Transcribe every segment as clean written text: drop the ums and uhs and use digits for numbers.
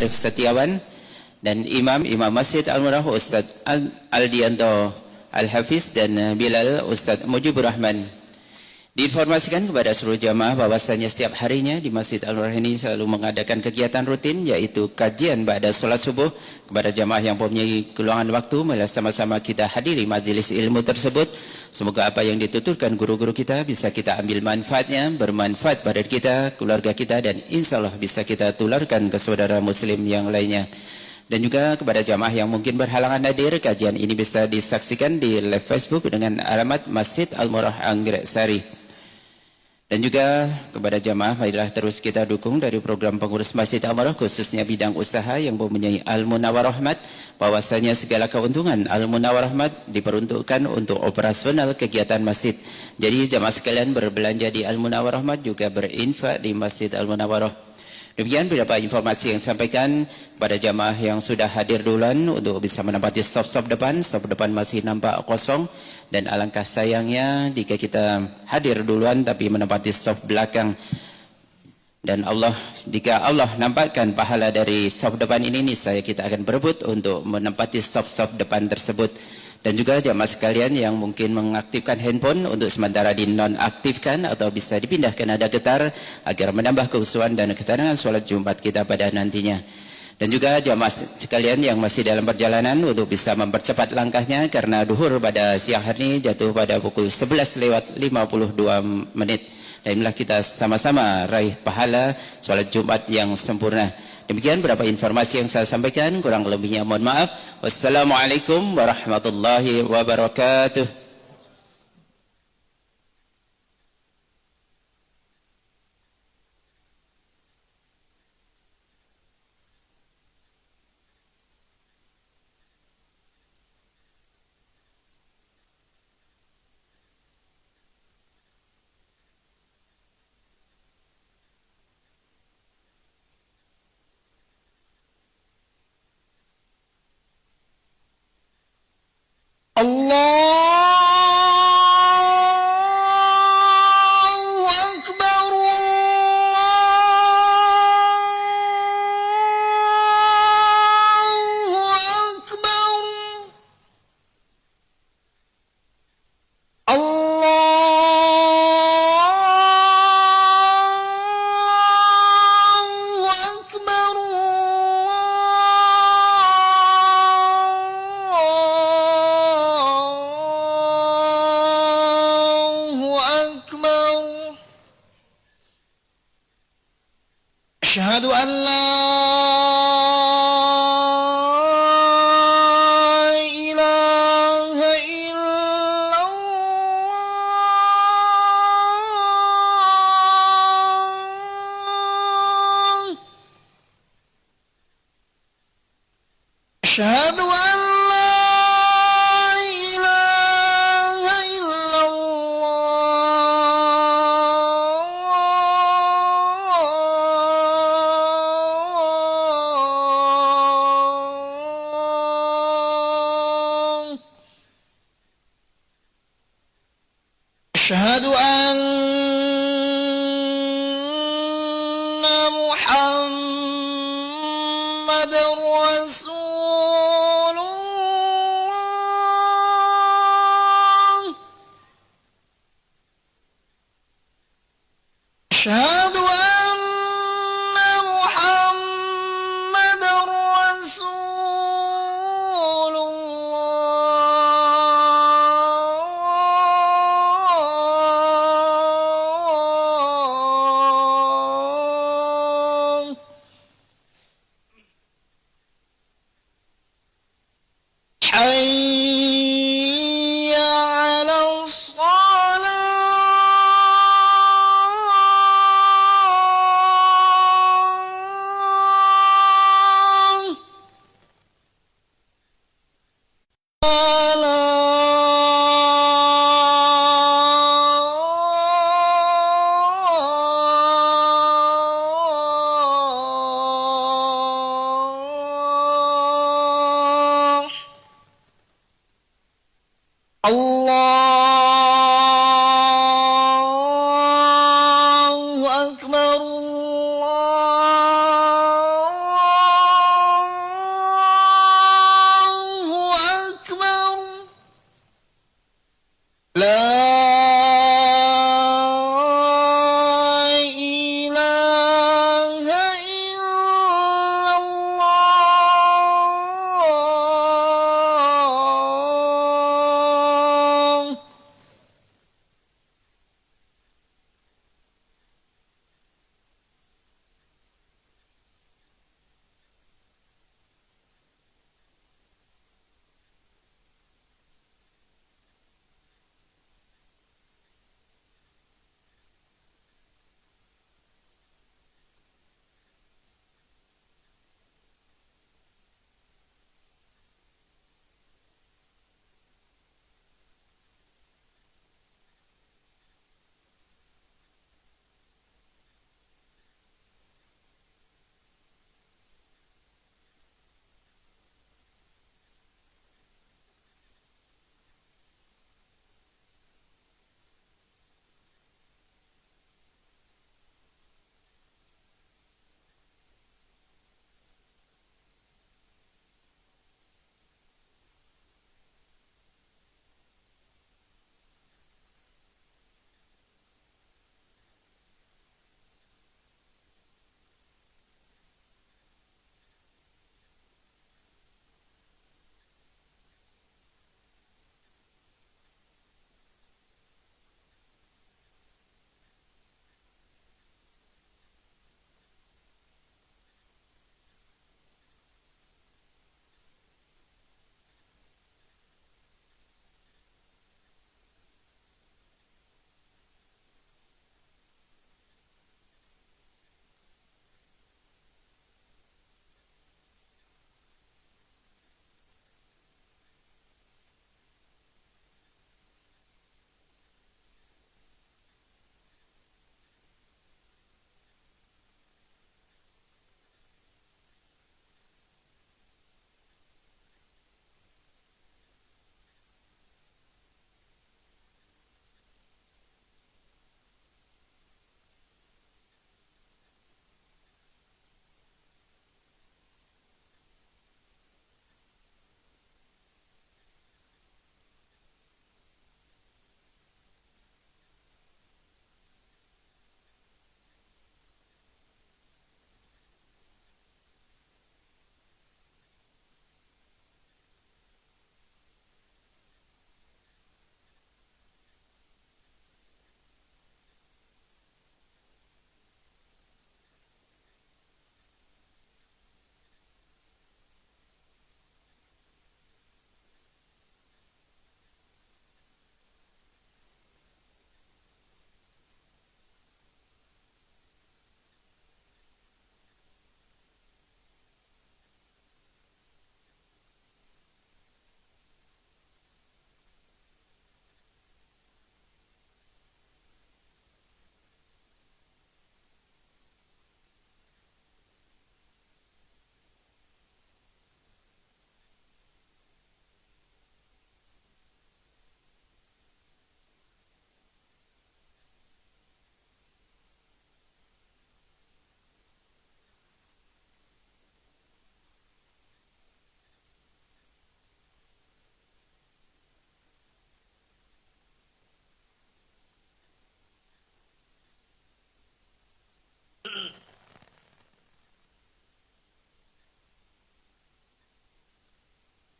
Arif Setiawan, dan Imam Masjid Al-Murah Ustaz Aldianto Al-Hafiz, dan Bilal Ustaz Mujibur Rahman. Diinformasikan kepada seluruh jamaah bahwasanya setiap harinya di Masjid Al-Murah ini selalu mengadakan kegiatan rutin, yaitu kajian ba'da solat subuh. Kepada jamaah yang mempunyai keluangan waktu, mari sama-sama kita hadiri majelis ilmu tersebut. Semoga apa yang dituturkan guru-guru kita bisa kita ambil manfaatnya, bermanfaat pada kita, keluarga kita, dan insya Allah bisa kita tularkan ke saudara muslim yang lainnya. Dan juga kepada jamaah yang mungkin berhalangan hadir, kajian ini bisa disaksikan di live Facebook dengan alamat Masjid Al-Murah Anggrek Sari. Dan juga kepada jamaah, marilah terus kita dukung dari program pengurus Masjid Al-Murah, khususnya bidang usaha yang mempunyai Al-Munawwarah Rahmat, bahwasanya segala keuntungan Al-Munawwarah Rahmat diperuntukkan untuk operasional kegiatan masjid. Jadi jamaah sekalian berbelanja di Al-Munawwarah Rahmat juga berinfak di Masjid Al-Munawwarah. Demikian beberapa informasi yang disampaikan pada jamaah yang sudah hadir duluan untuk bisa menempati stop depan. Stop depan masih nampak kosong, dan alangkah sayangnya jika kita hadir duluan tapi menempati stop belakang. Dan jika Allah nampakkan pahala dari stop depan ini, niscaya kita akan berebut untuk menempati stop depan tersebut. Dan juga jamaah sekalian yang mungkin mengaktifkan handphone untuk sementara dinonaktifkan atau bisa dipindahkan nada getar agar menambah kekhusyuan dan ketenangan sholat Jumat kita pada nantinya. Dan juga jamaah sekalian yang masih dalam perjalanan untuk bisa mempercepat langkahnya, karena duhur pada siang hari ini jatuh pada pukul 11:52. Dan inilah kita sama-sama raih pahala sholat Jumat yang sempurna. Demikian beberapa informasi yang saya sampaikan, kurang lebihnya mohon maaf. Wassalamualaikum warahmatullahi wabarakatuh.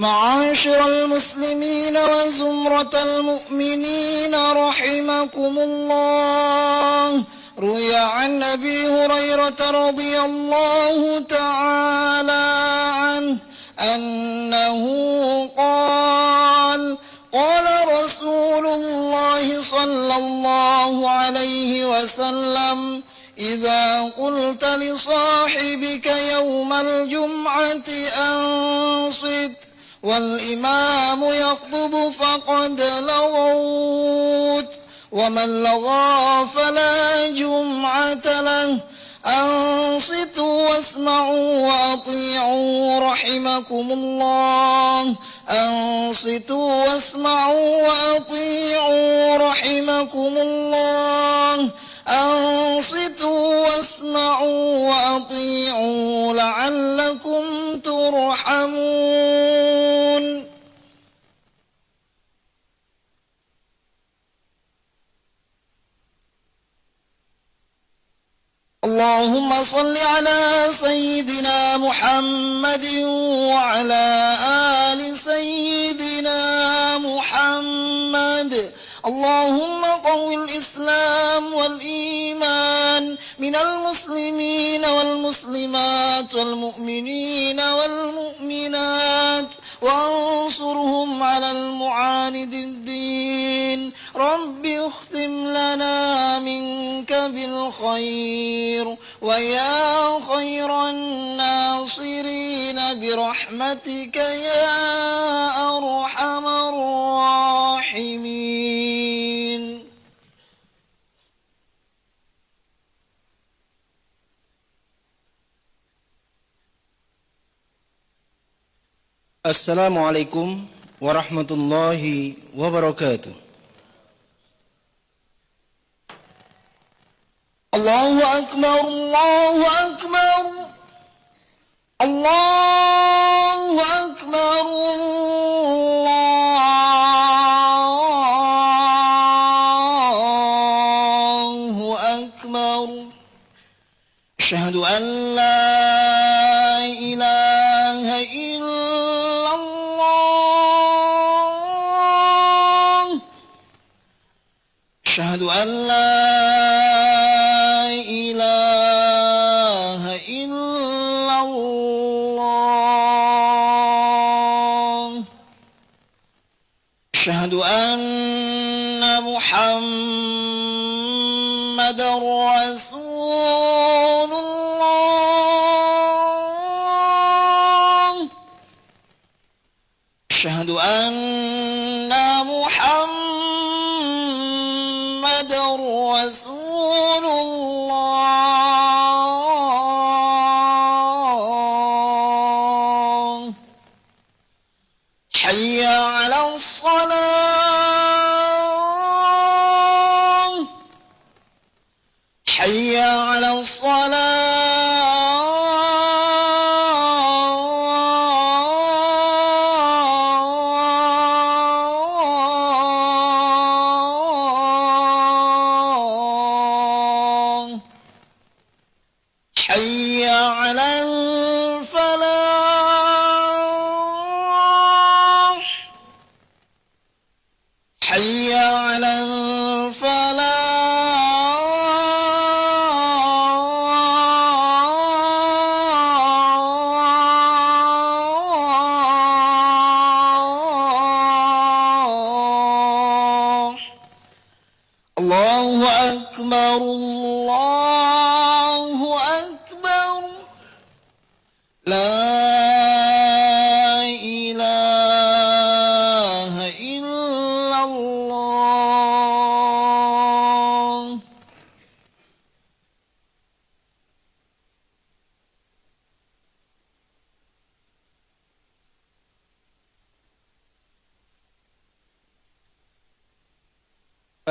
معاشر المسلمين وزمرة المؤمنين رحمكم الله، روي عن أبي هريرة رضي الله تعالى عنه أنه قال: قال رسول الله صلى الله عليه وسلم: إذا قلت لصاحبك يوم الجمعة أنصت والإمام يخطب فقد لغوت، ومن لغى فلا جمعة له. أنصتوا واسمعوا وأطيعوا رحمكم الله. أنصتوا واسمعوا وأطيعوا رحمكم الله. أنصتوا واسمعوا وأطيعوا لعلكم ترحمون. اللهم صل على سيدنا محمد وعلى آل سيدنا محمد. اللهم قو الإسلام والإيمان من المسلمين والمسلمات والمؤمنين والمؤمنات، وانصرهم على المعاند الدين. رب اختم لنا منك بالخير، ويا خير الناصرين برحمتك يا أرحم الراحمين. Assalamualaikum warahmatullahi wabarakatuh. Allahu Akbar, Allahu Akbar, Allahu Akbar, Allahu Akbar. Asyhadu an la ilaha illallah. Asyhadu an la أشهد أن محمدًا رسول الله. أشهد أن محمدًا رسول الله. حي على الصلاة، حي على الصلاة، حي على الفلاح، حي على الفلاح. الله أكبر، الله أكبر، لا إله إلا الله.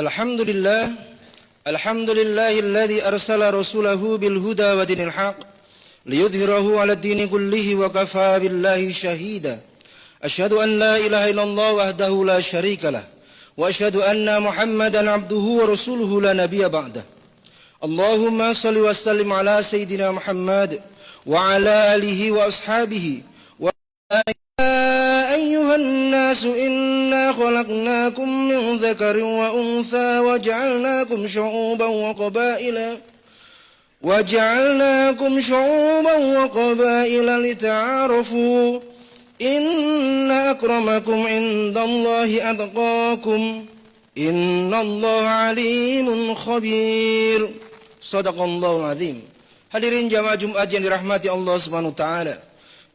Alhamdulillah, alhamdulillahilladzi arsala rasulahu bil huda wa dinil haq liyudhhirahu 'ala ad-dini kullihi wa kafaa billahi shahida. Asyhadu an la ilaha illallah wahdahu la syarika lah, wa asyhadu anna Muhammadan 'abduhu wa rasuluhu la nabiyya ba'dah. Allahumma shalli wa sallim ala sayyidina Muhammad wa ala alihi wa ashabihi wa أيها الناس إنا خلقناكم من ذكر وأنثى وجعلناكم شعوبا وقبائل لتعارفوا إن أكرمكم عند الله أتقاكم إن الله عليم خبير. Shadaqallahul azim. Hadirin jamaah Jumat yang dirahmati Allah Subhanahu wa taala.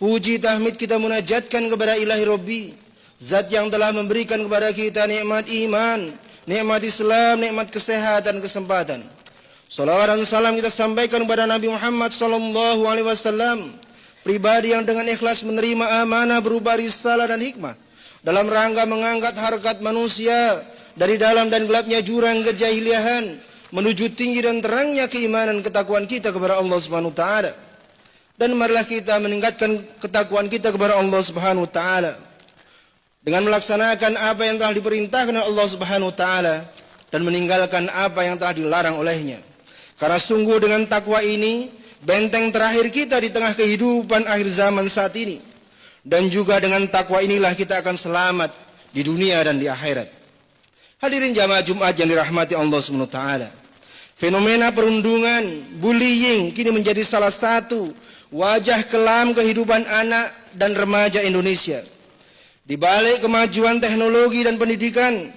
Puji tahmid kita munajatkan kepada Ilahi Rabbi, Zat yang telah memberikan kepada kita nikmat iman, nikmat Islam, nikmat kesehatan, kesempatan. Salawat dan salam kita sampaikan kepada Nabi Muhammad sallallahu alaihi wasallam, pribadi yang dengan ikhlas menerima amanah berupa risalah dan hikmah dalam rangka mengangkat harkat manusia dari dalam dan gelapnya jurang kejahiliahan menuju tinggi dan terangnya keimanan ketakwaan kita kepada Allah Subhanahu wa taala. Dan marilah kita meningkatkan ketakwaan kita kepada Allah Subhanahu wa taala dengan melaksanakan apa yang telah diperintahkan oleh Allah Subhanahu wa taala dan meninggalkan apa yang telah dilarang olehnya. Karena sungguh dengan takwa ini benteng terakhir kita di tengah kehidupan akhir zaman saat ini. Dan juga dengan takwa inilah kita akan selamat di dunia dan di akhirat. Hadirin jamaah Jumat yang dirahmati Allah Subhanahu wa taala. Fenomena perundungan, bullying kini menjadi salah satu wajah kelam kehidupan anak dan remaja Indonesia. Di balik kemajuan teknologi dan pendidikan,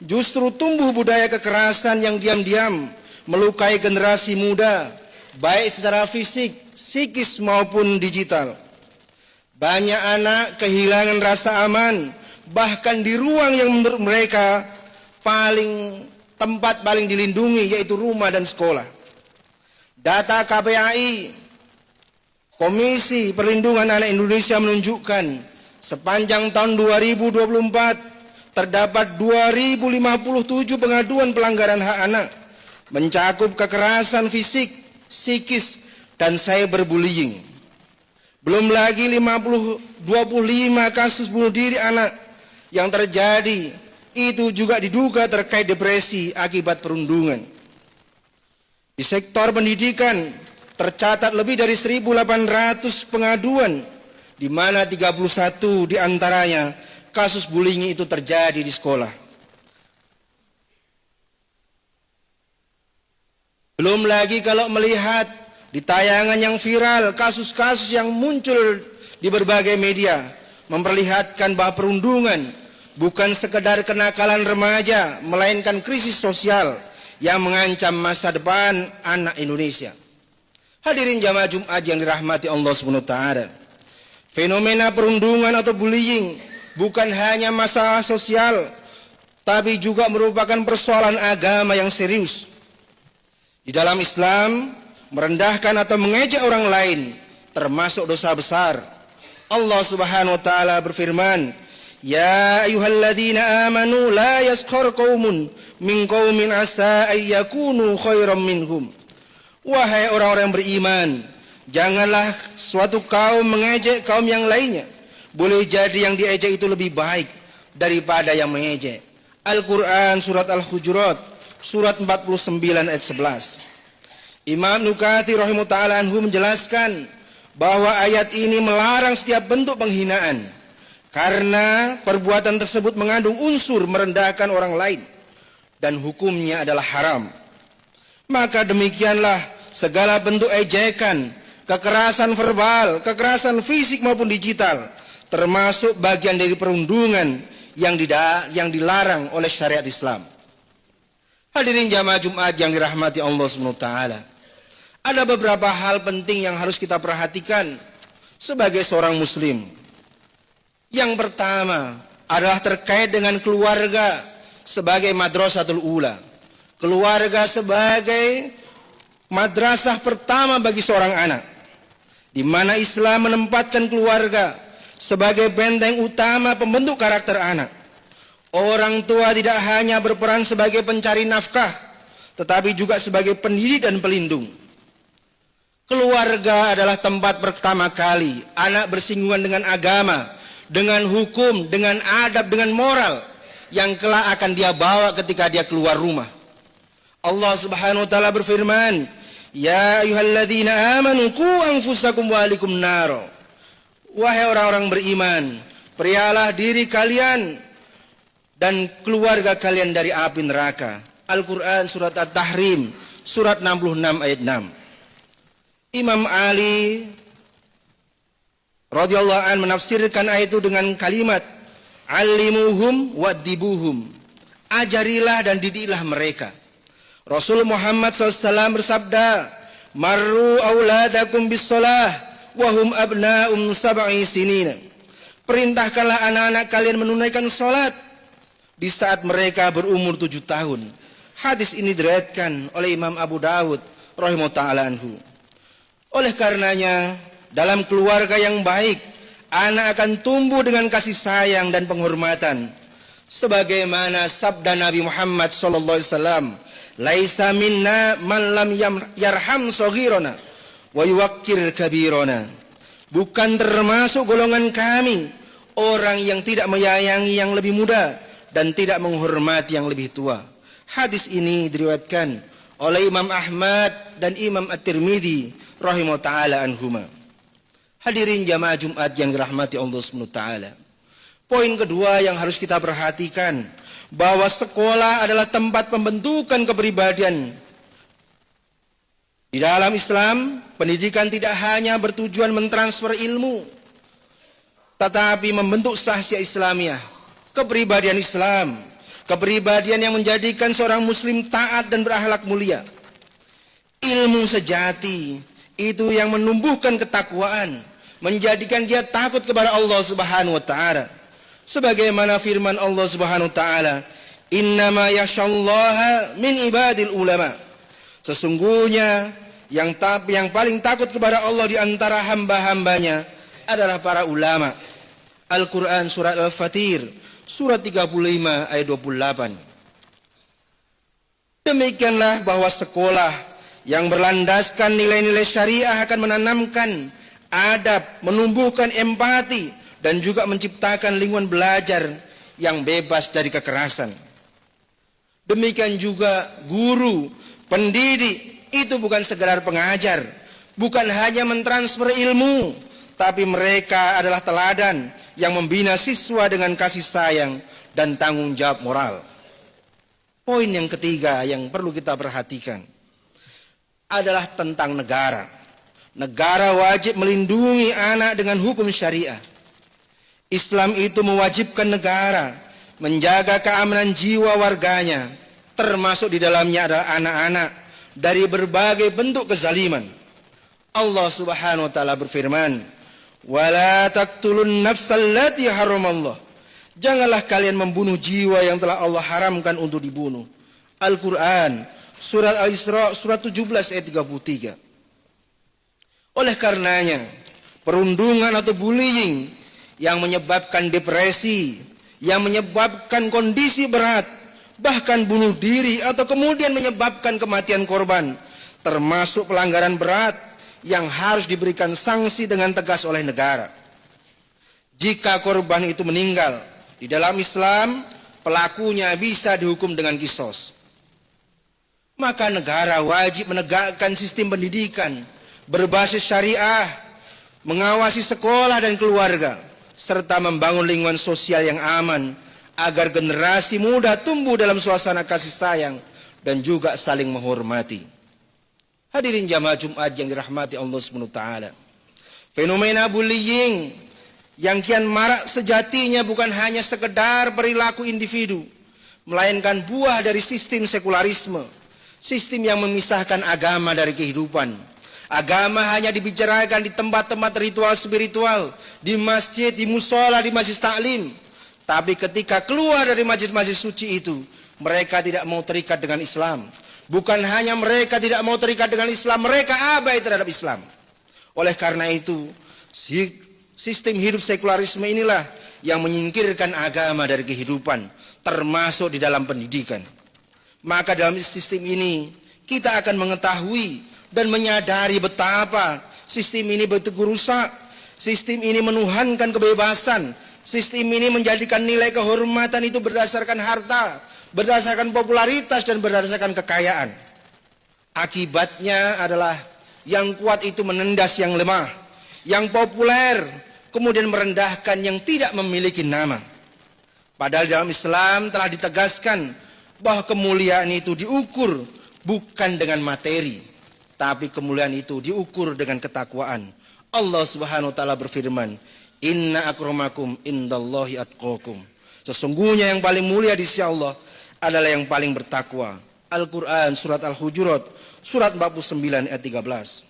justru tumbuh budaya kekerasan yang diam-diam melukai generasi muda, baik secara fisik, psikis maupun digital. Banyak anak kehilangan rasa aman, bahkan di ruang yang menurut mereka tempat paling dilindungi, yaitu rumah dan sekolah. Data KPAI, Komisi Perlindungan Anak Indonesia, menunjukkan sepanjang tahun 2024 terdapat 2057 pengaduan pelanggaran hak anak, mencakup kekerasan fisik, psikis, dan cyberbullying. Belum lagi 25 kasus bunuh diri anak yang terjadi, itu juga diduga terkait depresi akibat perundungan. Di sektor pendidikan tercatat lebih dari 1.800 pengaduan, di mana 31 diantaranya kasus bullying itu terjadi di sekolah. Belum lagi kalau melihat di tayangan yang viral, kasus-kasus yang muncul di berbagai media memperlihatkan bahwa perundungan bukan sekedar kenakalan remaja, melainkan krisis sosial yang mengancam masa depan anak Indonesia. Hadirin jamaah Jumat yang dirahmati Allah Subhanahu wa taala. Fenomena perundungan atau bullying bukan hanya masalah sosial, tapi juga merupakan persoalan agama yang serius. Di dalam Islam, merendahkan atau mengejek orang lain termasuk dosa besar. Allah Subhanahu wa taala berfirman, "Ya ayyuhalladzina amanu la yaskhar qaumun min qaumin asa ay yakunu khairam minhum." Wahai orang-orang yang beriman, janganlah suatu kaum mengejek kaum yang lainnya. Boleh jadi yang diejek itu lebih baik daripada yang mengejek. Al-Quran surat Al-Hujurat surat 49 ayat 11. Imam Nukati rahimahullah ta'ala anhu menjelaskan bahwa ayat ini melarang setiap bentuk penghinaan karena perbuatan tersebut mengandung unsur merendahkan orang lain dan hukumnya adalah haram. Maka demikianlah segala bentuk ejekan, kekerasan verbal, kekerasan fisik maupun digital termasuk bagian dari perundungan yang dilarang oleh syariat Islam. Hadirin jamaah Jumat yang dirahmati Allah Subhanahu wa taala. Ada beberapa hal penting yang harus kita perhatikan sebagai seorang muslim. Yang pertama adalah terkait dengan keluarga sebagai madrasatul ula. Keluarga sebagai madrasah pertama bagi seorang anak, di mana Islam menempatkan keluarga sebagai benteng utama pembentuk karakter anak. Orang tua tidak hanya berperan sebagai pencari nafkah, tetapi juga sebagai pendidik dan pelindung. Keluarga adalah tempat pertama kali anak bersinggungan dengan agama, dengan hukum, dengan adab, dengan moral yang kelak akan dia bawa ketika dia keluar rumah. Allah Subhanahu wa taala berfirman, "Ya ayyuhalladzina amanu qu anfusakum wa ahlikum nar." Wahai orang-orang beriman, Perialah diri kalian dan keluarga kalian dari api neraka. Al-Quran surat At-Tahrim, surat 66 ayat 6. Imam Ali radhiyallahu an menafsirkan ayat itu dengan kalimat alimuhum wadibuhum, ajarilah dan didiklah mereka. Rasul Muhammad SAW bersabda, marru auladakum bis-shalah wahum abna'um sab'i sinina. Perintahkanlah anak-anak kalian menunaikan salat di saat mereka berumur 7 tahun. Hadis ini diriwayatkan oleh Imam Abu Dawud rahimahullah ta'ala anhu. Oleh karenanya, dalam keluarga yang baik, anak akan tumbuh dengan kasih sayang dan penghormatan. Sebagaimana sabda Nabi Muhammad SAW, laisa minna man lam yarham saghirana wa yuwaqqir kabirana. Bukan termasuk golongan kami orang yang tidak menyayangi yang lebih muda dan tidak menghormati yang lebih tua. Hadis ini diriwayatkan oleh Imam Ahmad dan Imam At-Tirmidzi rahimahullah ta'ala anhuma. Hadirin jamaah Jumat yang dirahmati Allah Subhanahu wa taala. Poin kedua yang harus kita perhatikan, bahwa sekolah adalah tempat pembentukan kepribadian. Di dalam Islam, pendidikan tidak hanya bertujuan mentransfer ilmu, tetapi membentuk syahsiah Islamiyah, kepribadian Islam, kepribadian yang menjadikan seorang muslim taat dan berakhlak mulia. Ilmu sejati itu yang menumbuhkan ketakwaan, menjadikan dia takut kepada Allah Subhanahu wa taala. Sebagaimana firman Allah Subhanahu wa taala, innama yakhsyallaha min ibadil ulama. Sesungguhnya yang paling takut kepada Allah di antara hamba-hambanya adalah para ulama. Al-Quran surat Al-Fatir surat 35 ayat 28. Demikianlah bahwa sekolah yang berlandaskan nilai-nilai syariah akan menanamkan adab, menumbuhkan empati, dan juga menciptakan lingkungan belajar yang bebas dari kekerasan. Demikian juga guru, pendidik itu bukan sekedar pengajar, bukan hanya mentransfer ilmu, tapi mereka adalah teladan yang membina siswa dengan kasih sayang dan tanggung jawab moral. Poin yang ketiga yang perlu kita perhatikan adalah tentang negara. Negara wajib melindungi anak dengan hukum syariah. Islam itu mewajibkan negara menjaga keamanan jiwa warganya, termasuk di dalamnya adalah anak-anak, dari berbagai bentuk kezaliman. Allah Subhanahu wa taala berfirman, "Wala taqtulun nafsal lati haramallah." Janganlah kalian membunuh jiwa yang telah Allah haramkan untuk dibunuh. Al-Quran surat Al-Isra surat 17 ayat 33. Oleh karenanya, perundungan atau bullying yang menyebabkan depresi, yang menyebabkan kondisi berat, bahkan bunuh diri atau kemudian menyebabkan kematian korban, termasuk pelanggaran berat yang harus diberikan sanksi dengan tegas oleh negara. Jika korban itu meninggal, di dalam Islam pelakunya bisa dihukum dengan qisas. Maka negara wajib menegakkan sistem pendidikan berbasis syariah, mengawasi sekolah dan keluarga, serta membangun lingkungan sosial yang aman agar generasi muda tumbuh dalam suasana kasih sayang dan juga saling menghormati. Hadirin jamaah Jumat yang dirahmati Allah Subhanahu wa taala. Fenomena bullying yang kian marak sejatinya bukan hanya sekedar perilaku individu, melainkan buah dari sistem sekularisme, sistem yang memisahkan agama dari kehidupan. Agama hanya dibicarakan di tempat-tempat ritual spiritual, di masjid, di musola, di majlis taklim. Tapi ketika keluar dari masjid-masjid suci itu, mereka tidak mau terikat dengan Islam. Bukan hanya mereka tidak mau terikat dengan Islam, mereka abai terhadap Islam. Oleh karena itu, sistem hidup sekularisme inilah yang menyingkirkan agama dari kehidupan, termasuk di dalam pendidikan. Maka dalam sistem ini, kita akan mengetahui dan menyadari betapa sistem ini begitu rusak. Sistem ini menuhankan kebebasan. Sistem ini menjadikan nilai kehormatan itu berdasarkan harta, berdasarkan popularitas, dan berdasarkan kekayaan. Akibatnya adalah yang kuat itu menendas yang lemah, yang populer kemudian merendahkan yang tidak memiliki nama. Padahal dalam Islam telah ditegaskan bahwa kemuliaan itu diukur bukan dengan materi, tapi kemuliaan itu diukur dengan ketakwaan. Allah Subhanahu wa taala berfirman, "Inna akramakum indallahi atqakum." Sesungguhnya yang paling mulia di sisi Allah adalah yang paling bertakwa. Al-Quran surat Al-Hujurat surat 49 ayat 13.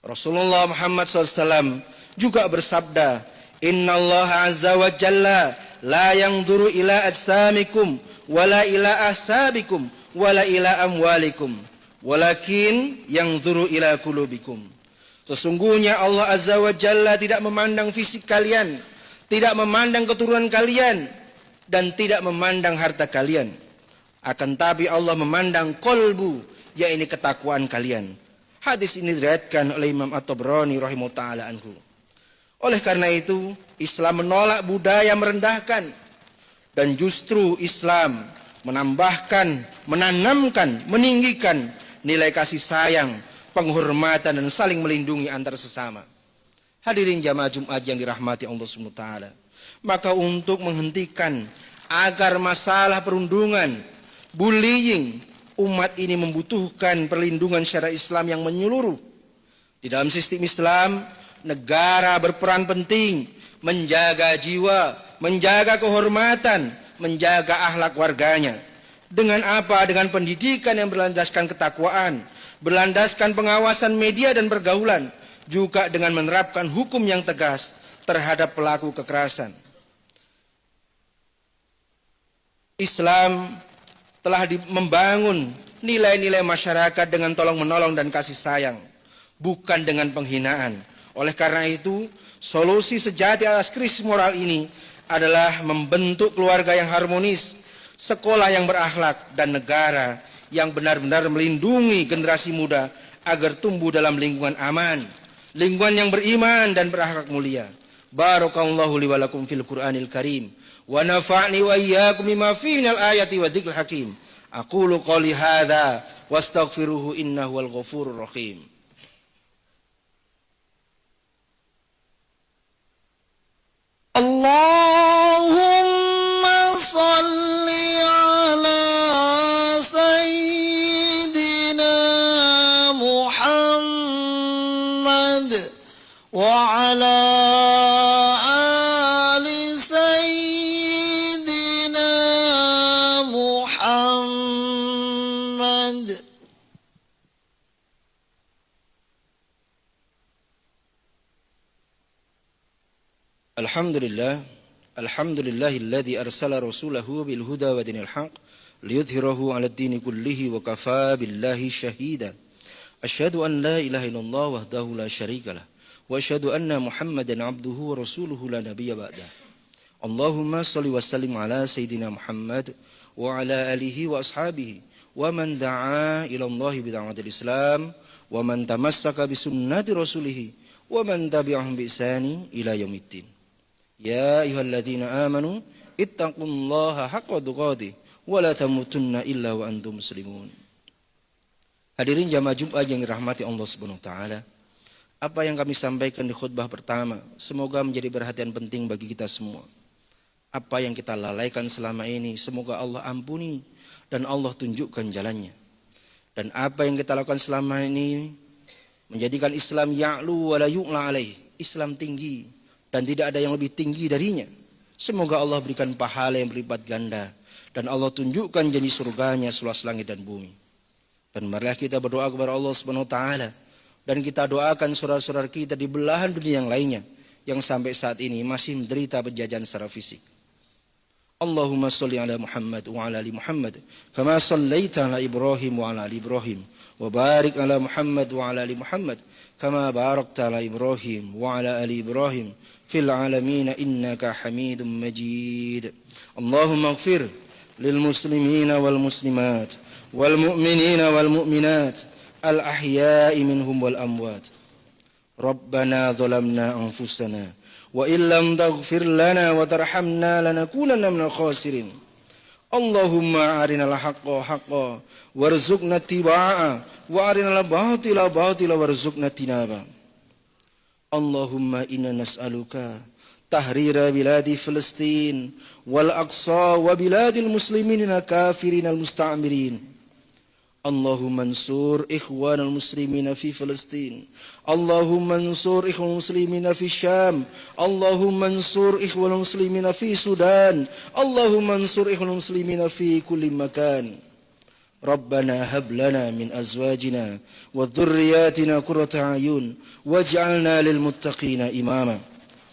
Rasulullah Muhammad SAW juga bersabda, "Innallaha azza wa jalla la yanzuru ila ajsamikum wala ila ahsabikum wala ila amwalikum walakin yanzuru ila qulubikum." Sesungguhnya Allah azza wa jalla tidak memandang fisik kalian, tidak memandang keturunan kalian, dan tidak memandang harta kalian. Akan tapi Allah memandang kolbu, yaitu ketakwaan kalian. Hadis ini diriwayatkan oleh Imam At-Tabrani rahimahullah ta'ala anhu. Oleh karena itu, Islam menolak budaya merendahkan. Dan justru Islam menambahkan, menanamkan, meninggikan nilai kasih sayang, penghormatan, dan saling melindungi antar sesama. Hadirin jamaah Jumat yang dirahmati Allah Subhanahu wa taala. Maka untuk menghentikan agar masalah perundungan, bullying, umat ini membutuhkan perlindungan syariat Islam yang menyeluruh. Di dalam sistem Islam, negara berperan penting menjaga jiwa, menjaga kehormatan, menjaga akhlak warganya. Dengan apa? Dengan pendidikan yang berlandaskan ketakwaan, berlandaskan pengawasan media dan pergaulan, juga dengan menerapkan hukum yang tegas terhadap pelaku kekerasan. Islam telah membangun nilai-nilai masyarakat dengan tolong-menolong dan kasih sayang, bukan dengan penghinaan. Oleh karena itu, solusi sejati atas krisis moral ini adalah membentuk keluarga yang harmonis, sekolah yang berakhlak, dan negara yang benar-benar melindungi generasi muda agar tumbuh dalam lingkungan aman, lingkungan yang beriman dan berakhlak mulia. Barakallahu li wa lakum fil Qur'anil Karim. Wa nafa'ni wa iyyakum bima fihi minal ayati wa dzikril hakim. Aqulu qouli hadza wastaghfiruhu innahu wal ghafurur rahim. Allahumma salli ala sayyidina Muhammad wa ala Alhamdulillahilladzi arsala rasulahu bil huda wa dinil haq liyudhhirahu 'ala ad-dini kullihi wa kafaa billahi shahida. Asyhadu an la ilaha illallah wahdahu la syarikalah wa asyhadu anna Muhammadan 'abduhu wa rasuluhu la nabiyya ba'dah. Allahumma shalli wa sallim 'ala sayyidina Muhammad wa 'ala alihi wa ashabihi wa man da'a ila Allah bi da'watil Islam wa man tamassaka bi sunnati rasulih wa man tabi'ahum bi ihsani ila yaumiddin. Ya ayyuhalladzina amanu ittaqullaha haqqa tuqatih wa la tamutunna illa wa antum muslimun. Hadirin jamaah Jumat yang dirahmati Allah Subhanahu wa taala. Apa yang kami sampaikan di khutbah pertama semoga menjadi perhatian penting bagi kita semua. Apa yang kita lalaikan selama ini semoga Allah ampuni dan Allah tunjukkan jalannya. Dan apa yang kita lakukan selama ini menjadikan Islam ya'lu wa la yu'la alaih. Islam tinggi dan tidak ada yang lebih tinggi darinya. Semoga Allah berikan pahala yang berlipat ganda dan Allah tunjukkan janji surganya seluas langit dan bumi. Dan marilah kita berdoa kepada Allah Subhanahu wa taala dan kita doakan saudara-saudara kita di belahan dunia yang lainnya yang sampai saat ini masih menderita penjajahan secara fisik. Allahumma shalli ala Muhammad wa ala ali Muhammad kama shallaita ala Ibrahim wa ala ali Ibrahim wa barik ala Muhammad wa ala ali Muhammad kama barakta ala Ibrahim wa ala ali Ibrahim fil alamin innaka Hamidum Majid. Allahumma ighfir lil muslimina wal muslimat wal mu'minina wal mu'minat al ahya'i minhum wal amwat. Rabbana zalamna anfusana wa illam taghfir lana wa tarhamna lanakunanna minal khasirin. Allahumma arinal haqqa haqqa warzuqna tibaa'a wa arinal batila batila warzuqna tinaba. Allahumma inna nas'aluka تحرير بلاد فلسطين والأقصى وبلاد المسلمين الكافرين المستعمرين. اللهم انصر إخوان المسلمين في فلسطين، اللهم انصر إخوان المسلمين في الشام، اللهم انصر إخوان المسلمين في السودان، اللهم انصر إخوان المسلمين في كل مكان. ربنا هب لنا من أزواجنا وذرياتنا قرة أعين واجعلنا للمتقين إماما.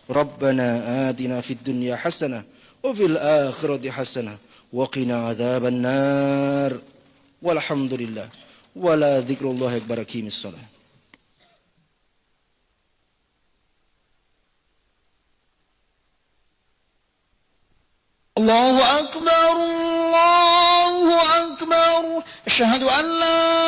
ربنا آتنا في الدنيا حسنة وفي الآخرة حسنة وقنا عذاب النار. والحمد لله ولا ذكر الله أكبر. أقيم الصلاة. الله أكبر الله أكبر. أشهد أن لا